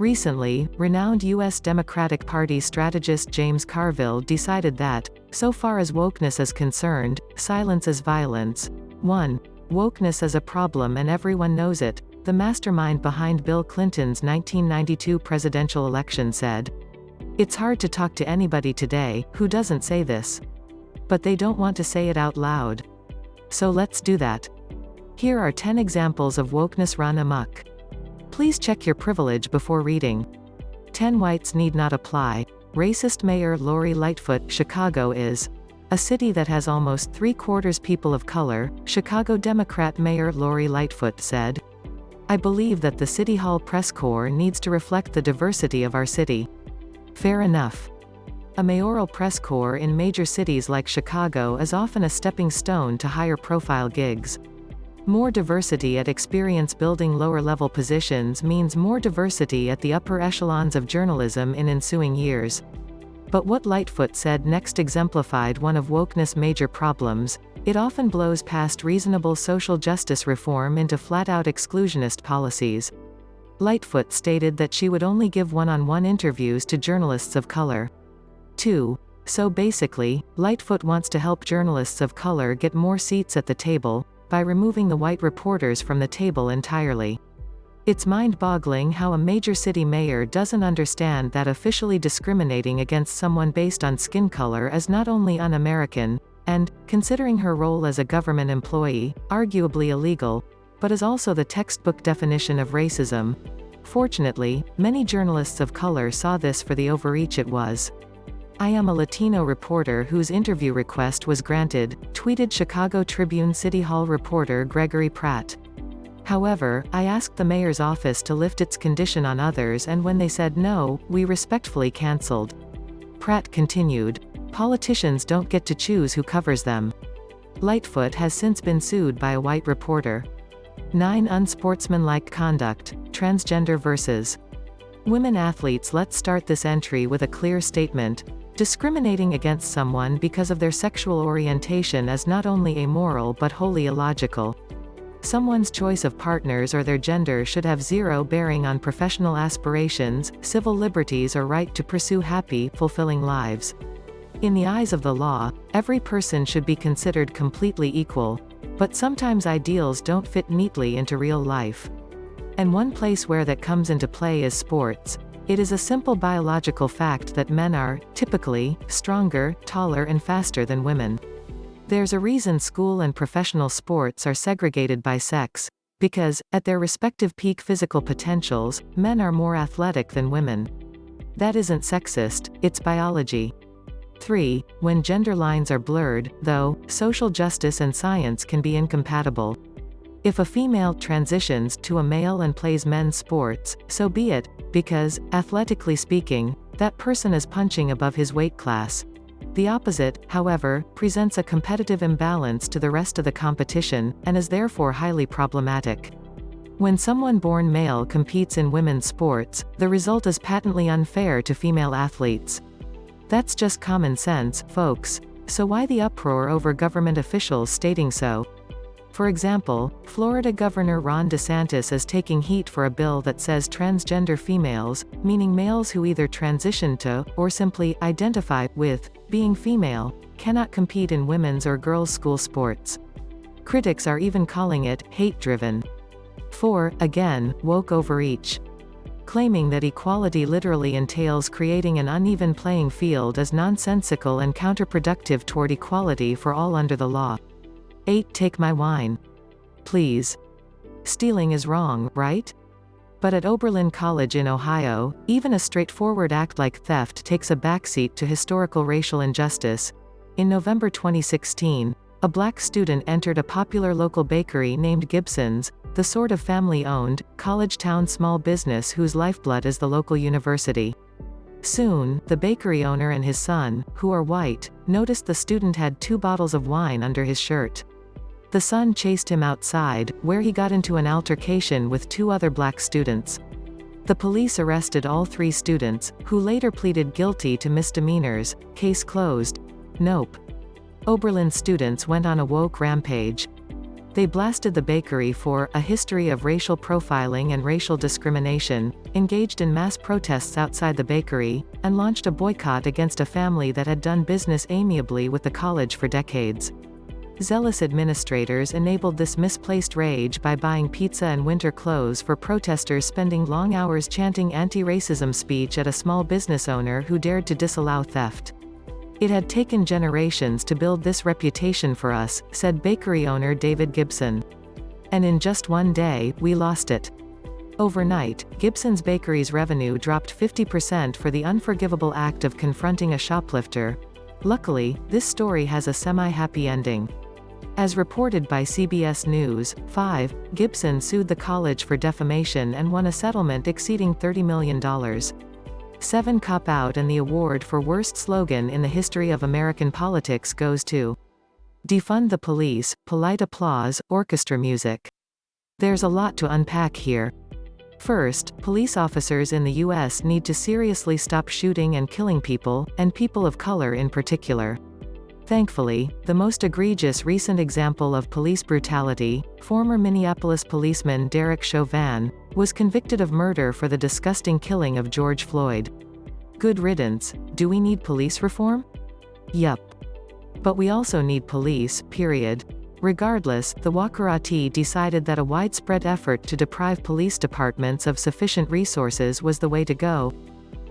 Recently, renowned U.S. Democratic Party strategist James Carville decided that, so far as wokeness is concerned, silence is violence. 1. Wokeness is a problem and everyone knows it, the mastermind behind Bill Clinton's 1992 presidential election said. It's hard to talk to anybody today who doesn't say this. But they don't want to say it out loud. So let's do that. Here are 10 examples of wokeness run amok. Please check your privilege before reading. 10 whites need not apply. Racist Mayor Lori Lightfoot. Chicago is a city that has almost 3/4 people of color, Chicago Democrat Mayor Lori Lightfoot said. I believe that the City Hall press corps needs to reflect the diversity of our city. Fair enough. A mayoral press corps in major cities like Chicago is often a stepping stone to higher profile gigs. More diversity at experience-building lower-level positions means more diversity at the upper echelons of journalism in ensuing years. But what Lightfoot said next exemplified one of wokeness' major problems. It often blows past reasonable social justice reform into flat-out exclusionist policies. Lightfoot stated that she would only give one-on-one interviews to journalists of color. 2. So basically, Lightfoot wants to help journalists of color get more seats at the table, by removing the white reporters from the table entirely. It's mind-boggling how a major city mayor doesn't understand that officially discriminating against someone based on skin color is not only un-American, and, considering her role as a government employee, arguably illegal, but is also the textbook definition of racism. Fortunately, many journalists of color saw this for the overreach it was. I am a Latino reporter whose interview request was granted, tweeted Chicago Tribune City Hall reporter Gregory Pratt. However, I asked the mayor's office to lift its condition on others, and when they said no, we respectfully canceled. Pratt continued, politicians don't get to choose who covers them. Lightfoot has since been sued by a white reporter. 9. Unsportsmanlike conduct, transgender versus women athletes. Let's start this entry with a clear statement. Discriminating against someone because of their sexual orientation is not only amoral but wholly illogical. Someone's choice of partners or their gender should have zero bearing on professional aspirations, civil liberties or right to pursue happy, fulfilling lives. In the eyes of the law, every person should be considered completely equal, but sometimes ideals don't fit neatly into real life. And one place where that comes into play is sports. It is a simple biological fact that men are, typically, stronger, taller and faster than women. There's a reason school and professional sports are segregated by sex, because, at their respective peak physical potentials, men are more athletic than women. That isn't sexist, it's biology. 3. When gender lines are blurred, though, social justice and science can be incompatible. If a female transitions to a male and plays men's sports, so be it, because, athletically speaking, that person is punching above his weight class. The opposite, however, presents a competitive imbalance to the rest of the competition, and is therefore highly problematic. When someone born male competes in women's sports, the result is patently unfair to female athletes. That's just common sense, folks. So why the uproar over government officials stating so? For example, Florida Governor Ron DeSantis is taking heat for a bill that says transgender females, meaning males who either transition to, or simply identify with, being female, cannot compete in women's or girls' school sports. Critics are even calling it hate-driven. 4. Again, woke overreach. Claiming that equality literally entails creating an uneven playing field is nonsensical and counterproductive toward equality for all under the law. 8. Take my wine. Please. Stealing is wrong, right? But at Oberlin College in Ohio, even a straightforward act like theft takes a backseat to historical racial injustice. In November 2016, a black student entered a popular local bakery named Gibson's, the sort of family-owned, college-town small business whose lifeblood is the local university. Soon, the bakery owner and his son, who are white, noticed the student had 2 bottles of wine under his shirt. The son chased him outside, where he got into an altercation with 2 other black students. The police arrested all 3 students, who later pleaded guilty to misdemeanors. Case closed. Nope. Oberlin students went on a woke rampage. They blasted the bakery for a history of racial profiling and racial discrimination, engaged in mass protests outside the bakery, and launched a boycott against a family that had done business amiably with the college for decades. Zealous administrators enabled this misplaced rage by buying pizza and winter clothes for protesters, spending long hours chanting anti-racism speech at a small business owner who dared to disallow theft. "It had taken generations to build this reputation for us," said bakery owner David Gibson. "And in just one day, we lost it." Overnight, Gibson's bakery's revenue dropped 50% for the unforgivable act of confronting a shoplifter. Luckily, this story has a semi-happy ending. As reported by CBS News 5, Gibson sued the college for defamation and won a settlement exceeding $30 million. 7 Cop Out, and the award for worst slogan in the history of American politics goes to "Defund the police, polite applause, orchestra music." There's a lot to unpack here. First, police officers in the U.S. need to seriously stop shooting and killing people, and people of color in particular. Thankfully, the most egregious recent example of police brutality, former Minneapolis policeman Derek Chauvin, was convicted of murder for the disgusting killing of George Floyd. Good riddance. Do we need police reform? Yup. But we also need police, period. Regardless, the WOKENESS decided that a widespread effort to deprive police departments of sufficient resources was the way to go.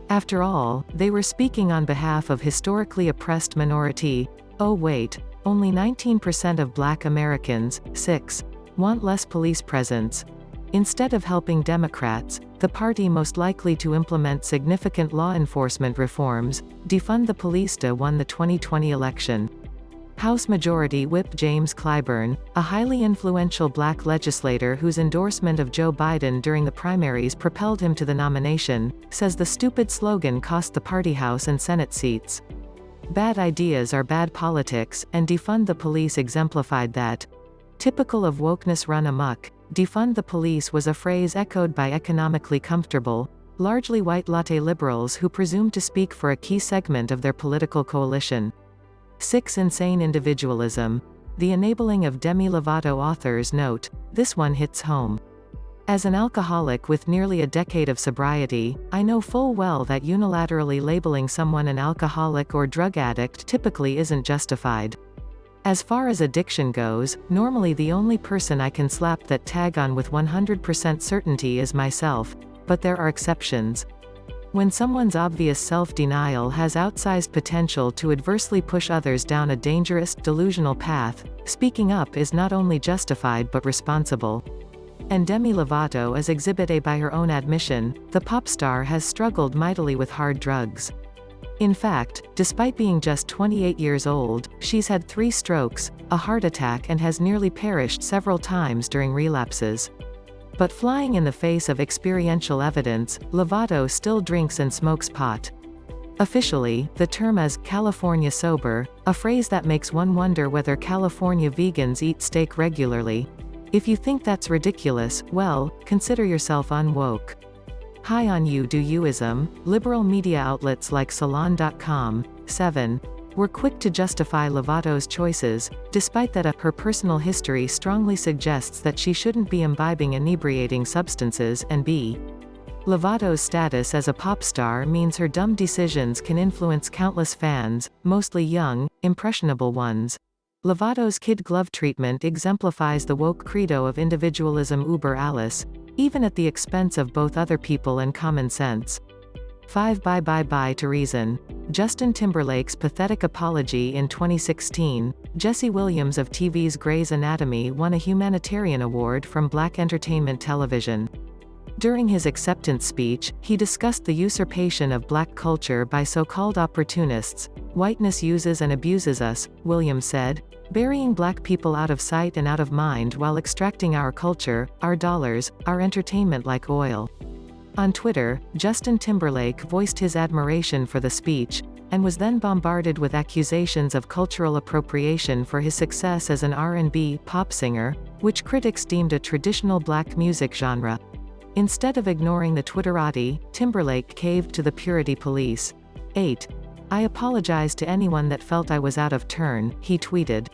After all, they were speaking on behalf of historically oppressed minority. Oh wait, only 19% of Black Americans, 6, want less police presence. Instead of helping Democrats, the party most likely to implement significant law enforcement reforms, Defund the Police, won the 2020 election. House Majority Whip James Clyburn, a highly influential black legislator whose endorsement of Joe Biden during the primaries propelled him to the nomination, says the stupid slogan cost the party House and Senate seats. Bad ideas are bad politics, and defund the police exemplified that. Typical of wokeness run amok, defund the police was a phrase echoed by economically comfortable, largely white latte liberals who presumed to speak for a key segment of their political coalition. 6 Insane individualism. The enabling of Demi Lovato authors note, this one hits home. As an alcoholic with nearly a decade of sobriety, I know full well that unilaterally labeling someone an alcoholic or drug addict typically isn't justified. As far as addiction goes, normally the only person I can slap that tag on with 100% certainty is myself, but there are exceptions. When someone's obvious self-denial has outsized potential to adversely push others down a dangerous, delusional path, speaking up is not only justified but responsible. And Demi Lovato is Exhibit A by her own admission. The pop star has struggled mightily with hard drugs. In fact, despite being just 28 years old, she's had 3 strokes, a heart attack, and has nearly perished several times during relapses. But flying in the face of experiential evidence, Lovato still drinks and smokes pot. Officially, the term is California sober, a phrase that makes one wonder whether California vegans eat steak regularly. If you think that's ridiculous, well, consider yourself unwoke. High on you do youism. Liberal media outlets like Salon.com, 7, were quick to justify Lovato's choices, despite that her personal history strongly suggests that she shouldn't be imbibing inebriating substances, and b. Lovato's status as a pop star means her dumb decisions can influence countless fans, mostly young, impressionable ones. Lovato's kid glove treatment exemplifies the woke credo of individualism uber alles, even at the expense of both other people and common sense. 5 Bye to reason. Justin Timberlake's pathetic apology. In 2016, Jesse Williams of TV's Grey's Anatomy won a humanitarian award from Black Entertainment Television. During his acceptance speech, he discussed the usurpation of black culture by so-called opportunists. Whiteness uses and abuses us, Williams said, burying black people out of sight and out of mind while extracting our culture, our dollars, our entertainment like oil. On Twitter, Justin Timberlake voiced his admiration for the speech, and was then bombarded with accusations of cultural appropriation for his success as an R&B pop singer, which critics deemed a traditional black music genre. Instead of ignoring the Twitterati, Timberlake caved to the purity police. 8. I apologize to anyone that felt I was out of turn, he tweeted.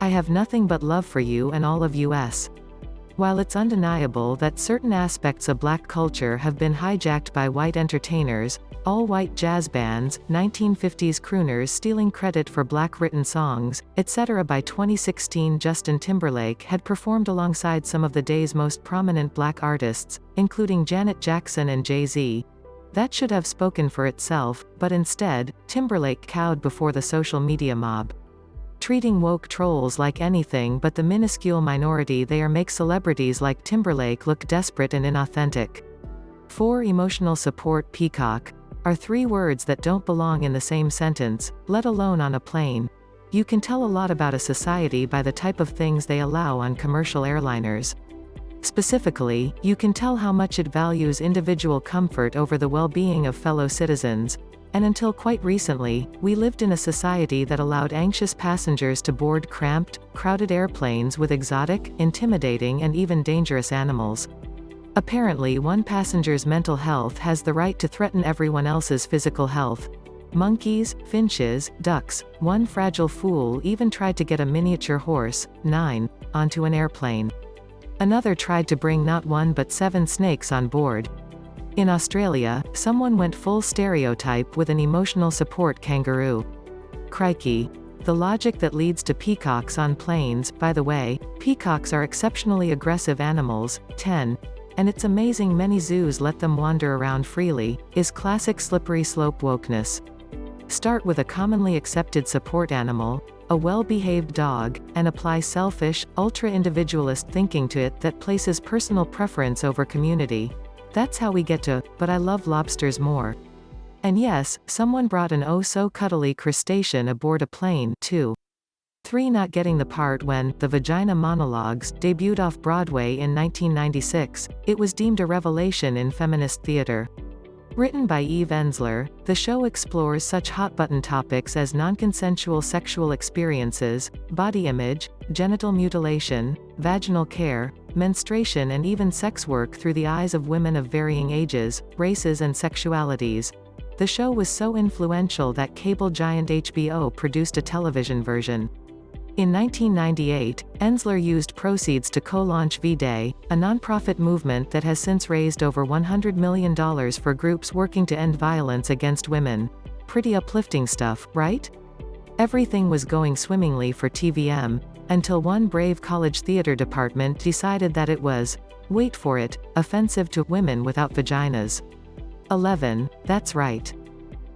I have nothing but love for you and all of us. While it's undeniable that certain aspects of black culture have been hijacked by white entertainers, all-white jazz bands, 1950s crooners stealing credit for black-written songs, etc. By 2016 Justin Timberlake had performed alongside some of the day's most prominent black artists, including Janet Jackson and Jay-Z. That should have spoken for itself, but instead, Timberlake cowed before the social media mob. Treating woke trolls like anything but the minuscule minority they are makes celebrities like Timberlake look desperate and inauthentic. 4. Emotional support peacock are 3 words that don't belong in the same sentence, let alone on a plane. You can tell a lot about a society by the type of things they allow on commercial airliners. Specifically, you can tell how much it values individual comfort over the well-being of fellow citizens. And until quite recently, we lived in a society that allowed anxious passengers to board cramped, crowded airplanes with exotic, intimidating and even dangerous animals. Apparently one passenger's mental health has the right to threaten everyone else's physical health. Monkeys, finches, ducks, one fragile fool even tried to get a miniature horse, 9, onto an airplane. Another tried to bring not 1 but 7 snakes on board. In Australia, someone went full stereotype with an emotional support kangaroo. Crikey. The logic that leads to peacocks on planes. By the way, peacocks are exceptionally aggressive animals. 10. And it's amazing many zoos let them wander around freely, is classic slippery slope wokeness. Start with a commonly accepted support animal, a well-behaved dog, and apply selfish, ultra-individualist thinking to it that places personal preference over community. That's how we get to, but I love lobsters more. And yes, someone brought an oh-so-cuddly crustacean aboard a plane, too. 3. Not getting the part when The Vagina Monologues debuted off-Broadway in 1996, it was deemed a revelation in feminist theater. Written by Eve Ensler, the show explores such hot-button topics as non-consensual sexual experiences, body image, genital mutilation, vaginal care, menstruation and even sex work through the eyes of women of varying ages, races and sexualities. The show was so influential that cable giant HBO produced a television version. In 1998, Ensler used proceeds to co-launch V-Day, a nonprofit movement that has since raised over $100 million for groups working to end violence against women. Pretty uplifting stuff, right? Everything was going swimmingly for TVM, until one brave college theater department decided that it was, wait for it, offensive to women without vaginas. 11. That's right.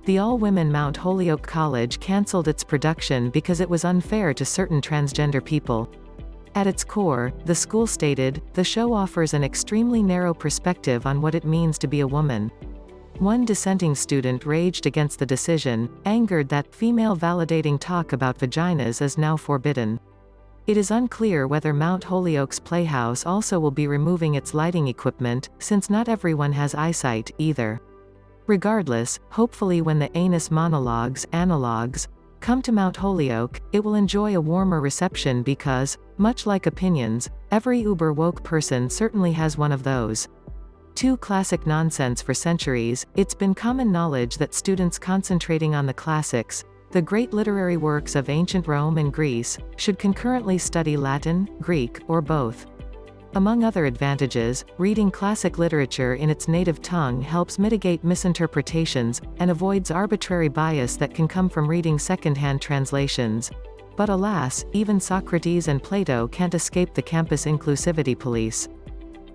The all-women Mount Holyoke College cancelled its production because it was unfair to certain transgender people. At its core, the school stated, the show offers an extremely narrow perspective on what it means to be a woman. One dissenting student raged against the decision, angered that female validating talk about vaginas is now forbidden. It is unclear whether Mount Holyoke's Playhouse also will be removing its lighting equipment, since not everyone has eyesight, either. Regardless, hopefully when the anus monologues, analogues, come to Mount Holyoke, it will enjoy a warmer reception because, much like opinions, every uber-woke person certainly has one of those. 2. Classic nonsense. For centuries, it's been common knowledge that students concentrating on the classics, the great literary works of ancient Rome and Greece, should concurrently study Latin, Greek, or both. Among other advantages, reading classic literature in its native tongue helps mitigate misinterpretations, and avoids arbitrary bias that can come from reading second-hand translations. But alas, even Socrates and Plato can't escape the campus inclusivity police.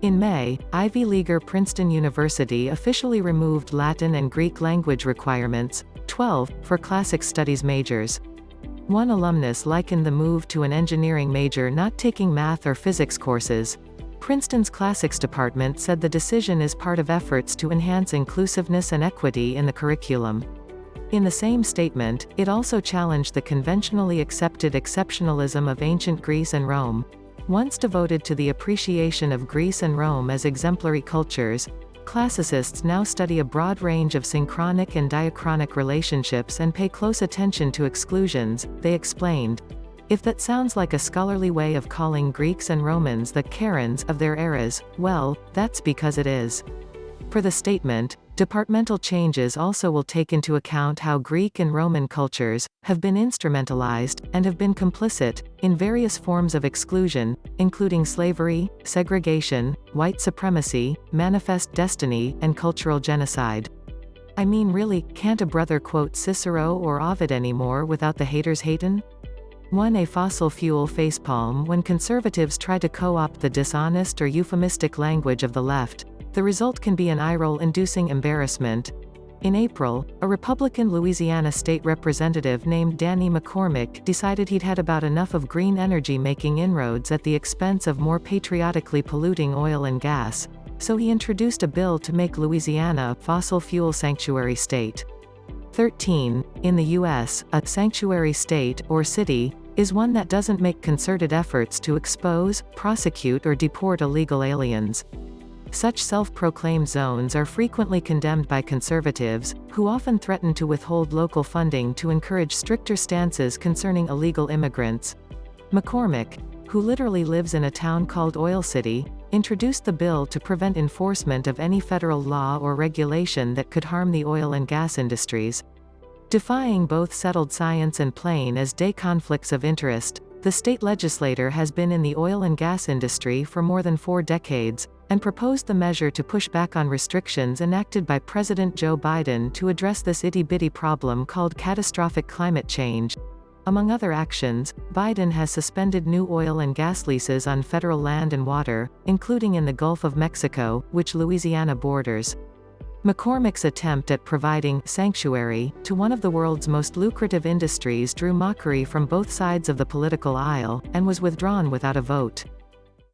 In May, Ivy Leaguer Princeton University officially removed Latin and Greek language requirements, 12, for classics studies majors. One alumnus likened the move to an engineering major not taking math or physics courses. Princeton's classics department said the decision is part of efforts to enhance inclusiveness and equity in the curriculum. In the same statement, it also challenged the conventionally accepted exceptionalism of ancient Greece and Rome. Once devoted to the appreciation of Greece and Rome as exemplary cultures, classicists now study a broad range of synchronic and diachronic relationships and pay close attention to exclusions, they explained. If that sounds like a scholarly way of calling Greeks and Romans the Karens of their eras, well, that's because it is. Per the statement, departmental changes also will take into account how Greek and Roman cultures have been instrumentalized, and have been complicit, in various forms of exclusion, including slavery, segregation, white supremacy, manifest destiny, and cultural genocide. I mean really, can't a brother quote Cicero or Ovid anymore without the haters hatin'? 1. A fossil fuel facepalm. When conservatives try to co-opt the dishonest or euphemistic language of the left, the result can be an eye-roll-inducing embarrassment. In April, a Republican Louisiana state representative named Danny McCormick decided he'd had about enough of green energy making inroads at the expense of more patriotically polluting oil and gas, so he introduced a bill to make Louisiana a fossil fuel sanctuary state. 13. In the U.S., a sanctuary state, or city, is one that doesn't make concerted efforts to expose, prosecute or deport illegal aliens. Such self-proclaimed zones are frequently condemned by conservatives, who often threaten to withhold local funding to encourage stricter stances concerning illegal immigrants. McCormick, who literally lives in a town called Oil City, introduced the bill to prevent enforcement of any federal law or regulation that could harm the oil and gas industries. Defying both settled science and plain-as-day conflicts of interest, the state legislature has been in the oil and gas industry for more than 4 decades, and proposed the measure to push back on restrictions enacted by President Joe Biden to address this itty-bitty problem called catastrophic climate change. Among other actions, Biden has suspended new oil and gas leases on federal land and water, including in the Gulf of Mexico, which Louisiana borders. McCormick's attempt at providing sanctuary to one of the world's most lucrative industries drew mockery from both sides of the political aisle, and was withdrawn without a vote.